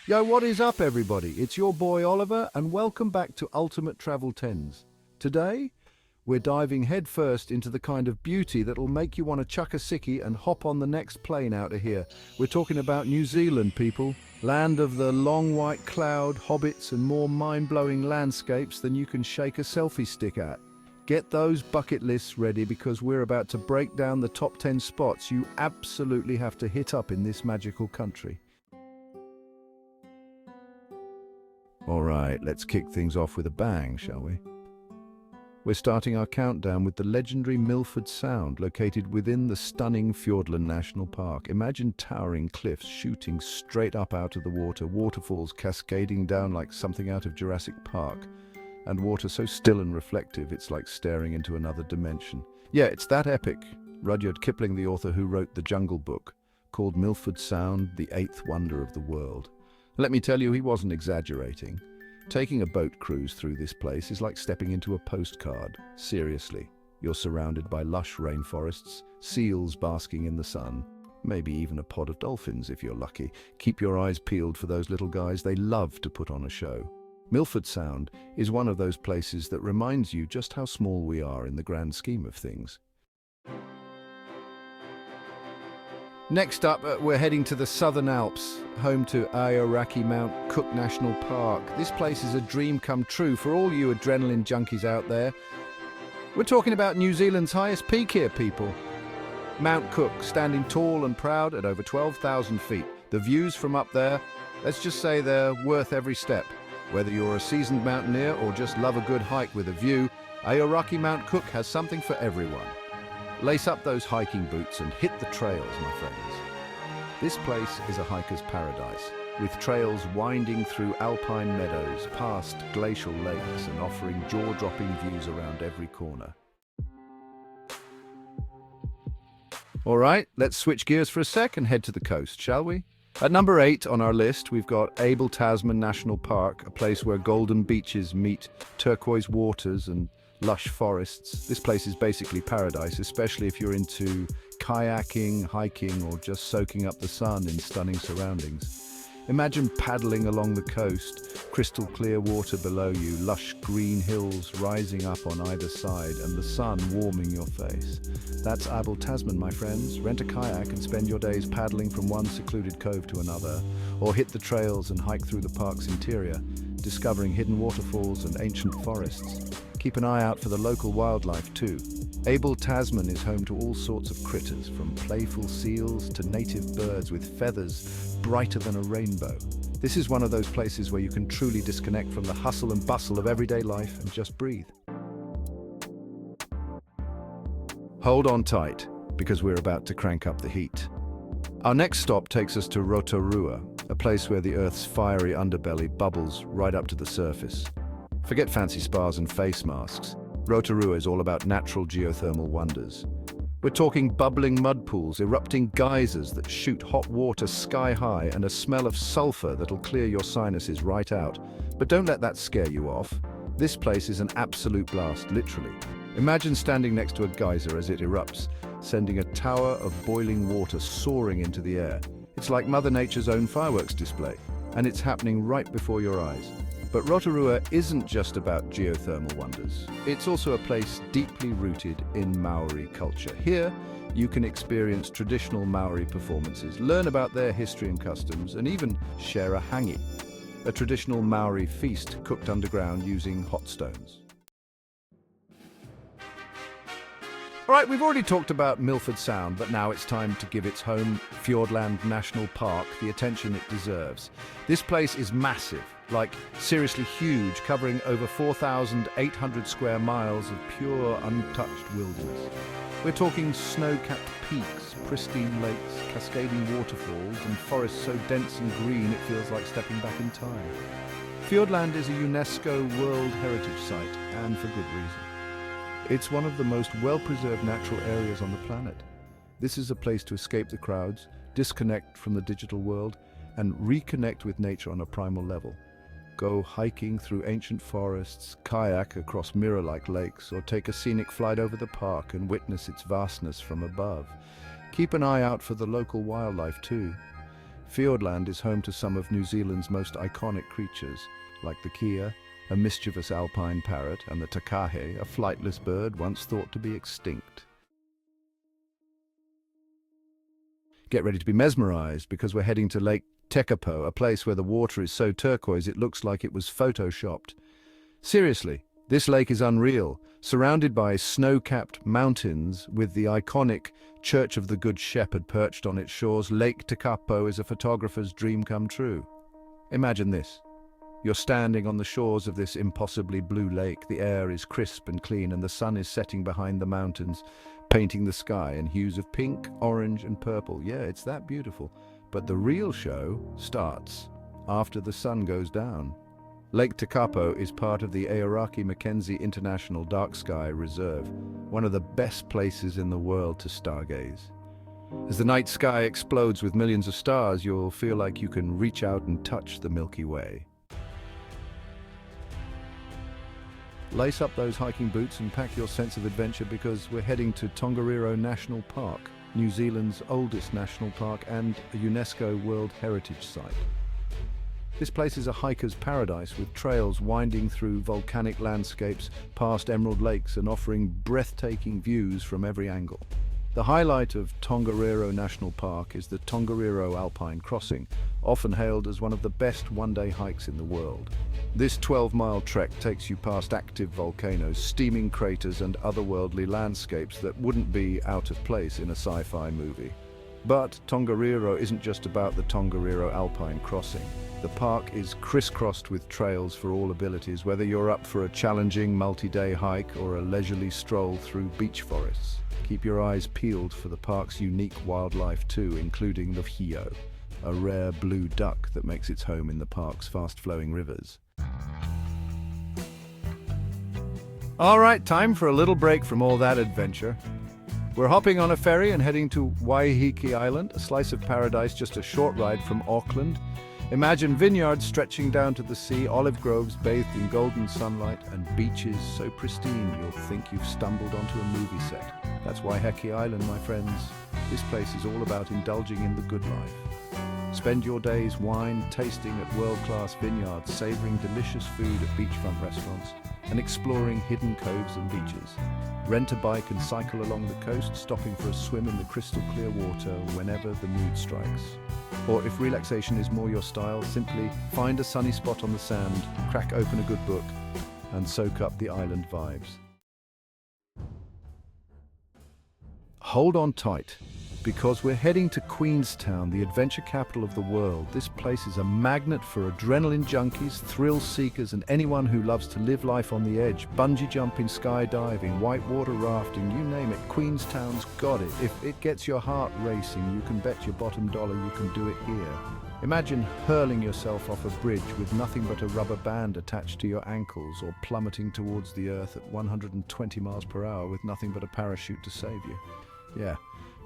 Yo, what is up, everybody? It's your boy Oliver, and welcome back to Ultimate Travel 10s. Today, we're diving headfirst into the kind of beauty that'll make you want to chuck a sickie and hop on the next plane out of here. We're talking about New Zealand, people. Land of the long white cloud, hobbits, and more mind-blowing landscapes than you can shake a selfie stick at. Get those bucket lists ready because we're about to break down the top 10 spots you absolutely have to hit up in this magical country. All right, let's kick things off with a bang, shall we? We're starting our countdown with the legendary Milford Sound, located within the stunning Fjordland National Park. Imagine towering cliffs shooting straight up out of the water, waterfalls cascading down like something out of Jurassic Park, and water so still and reflective it's like staring into another dimension. Yeah, it's that epic. Rudyard Kipling, the author who wrote the Jungle Book, called Milford Sound the eighth wonder of the world. Let me tell you, he wasn't exaggerating. Taking a boat cruise through this place is like stepping into a postcard. Seriously, you're surrounded by lush rainforests, seals basking in the sun, maybe even a pod of dolphins if you're lucky. Keep your eyes peeled for those little guys, they love to put on a show. Milford Sound is one of those places that reminds you just how small we are in the grand scheme of things. Next up, we're heading to the Southern Alps, home to Aoraki Mount Cook National Park. This place is a dream come true for all you adrenaline junkies out there. We're talking about New Zealand's highest peak here, people. Mount Cook, standing tall and proud at over 12,000 feet. The views from up there, let's just say they're worth every step. Whether you're a seasoned mountaineer or just love a good hike with a view, Aoraki Mount Cook has something for everyone. Lace up those hiking boots and hit the trails, my friends. This place is a hiker's paradise, with trails winding through alpine meadows, past glacial lakes, and offering jaw-dropping views around every corner. All right, let's switch gears for a sec and head to the coast, shall we? At number 8 on our list, we've got Abel Tasman National Park, a place where golden beaches meet turquoise waters and lush forests. This place is basically paradise, especially if you're into kayaking, hiking, or just soaking up the sun in stunning surroundings. Imagine paddling along the coast, crystal clear water below you, lush green hills rising up on either side, and the sun warming your face. That's Abel Tasman, my friends. Rent a kayak and spend your days paddling from one secluded cove to another, or hit the trails and hike through the park's interior, discovering hidden waterfalls and ancient forests. Keep an eye out for the local wildlife too. Abel Tasman is home to all sorts of critters, from playful seals to native birds with feathers brighter than a rainbow. This is one of those places where you can truly disconnect from the hustle and bustle of everyday life and just breathe. Hold on tight, because we're about to crank up the heat. Our next stop takes us to Rotorua, a place where the Earth's fiery underbelly bubbles right up to the surface. Forget fancy spas and face masks. Rotorua is all about natural geothermal wonders. We're talking bubbling mud pools, erupting geysers that shoot hot water sky high, and a smell of sulfur that'll clear your sinuses right out. But don't let that scare you off. This place is an absolute blast, literally. Imagine standing next to a geyser as it erupts, sending a tower of boiling water soaring into the air. It's like Mother Nature's own fireworks display, and it's happening right before your eyes. But Rotorua isn't just about geothermal wonders. It's also a place deeply rooted in Maori culture. Here, you can experience traditional Maori performances, learn about their history and customs, and even share a hangi, a traditional Maori feast cooked underground using hot stones. All right, we've already talked about Milford Sound, but now it's time to give its home, Fjordland National Park, the attention it deserves. This place is massive, like seriously huge, covering over 4,800 square miles of pure, untouched wilderness. We're talking snow-capped peaks, pristine lakes, cascading waterfalls, and forests so dense and green it feels like stepping back in time. Fjordland is a UNESCO World Heritage Site, and for good reason. It's one of the most well-preserved natural areas on the planet. This is a place to escape the crowds, disconnect from the digital world, and reconnect with nature on a primal level. Go hiking through ancient forests, kayak across mirror-like lakes, or take a scenic flight over the park and witness its vastness from above. Keep an eye out for the local wildlife too. Fjordland is home to some of New Zealand's most iconic creatures, like the kea, a mischievous alpine parrot, and the takahe, a flightless bird once thought to be extinct. Get ready to be mesmerized, because we're heading to Lake Te Pou, a place where the water is so turquoise it looks like it was photoshopped. Seriously, this lake is unreal, surrounded by snow-capped mountains with the iconic Church of the Good Shepherd perched on its shores. Lake Te Pou is a photographer's dream come true. Imagine this. You're standing on the shores of this impossibly blue lake. The air is crisp and clean, and the sun is setting behind the mountains, painting the sky in hues of pink, orange, and purple. Yeah, it's that beautiful. But the real show starts after the sun goes down. Lake Te Pou is part of the Aoraki Mackenzie International Dark Sky Reserve, one of the best places in the world to stargaze. As the night sky explodes with millions of stars, you'll feel like you can reach out and touch the Milky Way. Lace up those hiking boots and pack your sense of adventure, because we're heading to Tongariro National Park, New Zealand's oldest national park and a UNESCO World Heritage Site. This place is a hiker's paradise, with trails winding through volcanic landscapes, past emerald lakes, and offering breathtaking views from every angle. The highlight of Tongariro National Park is the Tongariro Alpine Crossing, often hailed as one of the best one-day hikes in the world. This 12-mile trek takes you past active volcanoes, steaming craters, and otherworldly landscapes that wouldn't be out of place in a sci-fi movie. But Tongariro isn't just about the Tongariro Alpine Crossing. The park is crisscrossed with trails for all abilities, whether you're up for a challenging multi-day hike or a leisurely stroll through beech forests. Keep your eyes peeled for the park's unique wildlife too, including the hio, a rare blue duck that makes its home in the park's fast-flowing rivers. All right, time for a little break from all that adventure. We're hopping on a ferry and heading to Weiki Island, a slice of paradise just a short ride from Auckland. Imagine vineyards stretching down to the sea, olive groves bathed in golden sunlight, and beaches so pristine you'll think you've stumbled onto a movie set. That's Weiki Island, my friends. This place is all about indulging in the good life. Spend your days wine tasting at world-class vineyards, savouring delicious food at beachfront restaurants, and exploring hidden coves and beaches. Rent a bike and cycle along the coast, stopping for a swim in the crystal clear water whenever the mood strikes. Or if relaxation is more your style, simply find a sunny spot on the sand, crack open a good book, and soak up the island vibes. Hold on tight, because we're heading to Queenstown, the adventure capital of the world. This place is a magnet for adrenaline junkies, thrill seekers, and anyone who loves to live life on the edge. Bungee jumping, skydiving, whitewater rafting, you name it, Queenstown's got it. If it gets your heart racing, you can bet your bottom dollar you can do it here. Imagine hurling yourself off a bridge with nothing but a rubber band attached to your ankles, or plummeting towards the earth at 120 miles per hour with nothing but a parachute to save you. Yeah.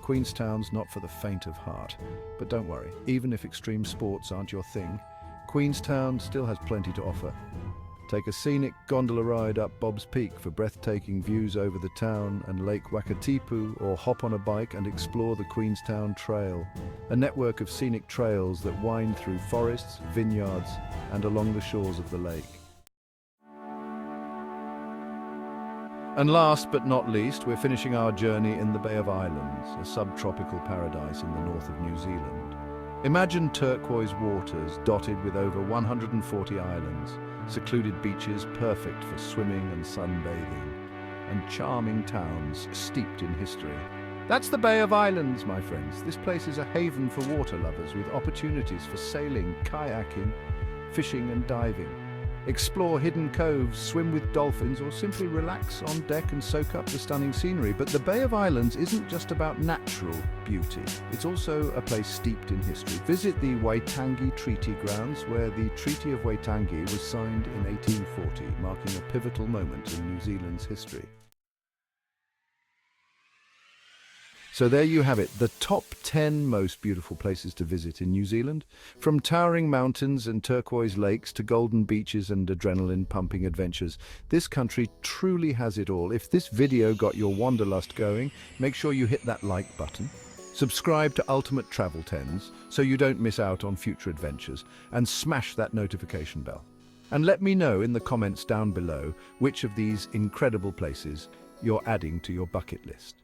Queenstown's not for the faint of heart. But don't worry, even if extreme sports aren't your thing, Queenstown still has plenty to offer. Take a scenic gondola ride up Bob's Peak for breathtaking views over the town and Lake Te Pou, or hop on a bike and explore the Queenstown Trail, a network of scenic trails that wind through forests, vineyards, and along the shores of the lake. And last but not least, we're finishing our journey in the Bay of Islands, a subtropical paradise in the north of New Zealand. Imagine turquoise waters dotted with over 140 islands, secluded beaches perfect for swimming and sunbathing, and charming towns steeped in history. That's the Bay of Islands, my friends. This place is a haven for water lovers, with opportunities for sailing, kayaking, fishing and diving. Explore hidden coves, swim with dolphins, or simply relax on deck and soak up the stunning scenery. But the Bay of Islands isn't just about natural beauty. It's also a place steeped in history. Visit the Waitangi Treaty Grounds, where the Treaty of Waitangi was signed in 1840, marking a pivotal moment in New Zealand's history. So there you have it, the top 10 most beautiful places to visit in New Zealand. From towering mountains and turquoise lakes to golden beaches and adrenaline-pumping adventures, this country truly has it all. If this video got your wanderlust going, make sure you hit that like button. Subscribe to Ultimate Travel Tens so you don't miss out on future adventures, and smash that notification bell. And let me know in the comments down below which of these incredible places you're adding to your bucket list.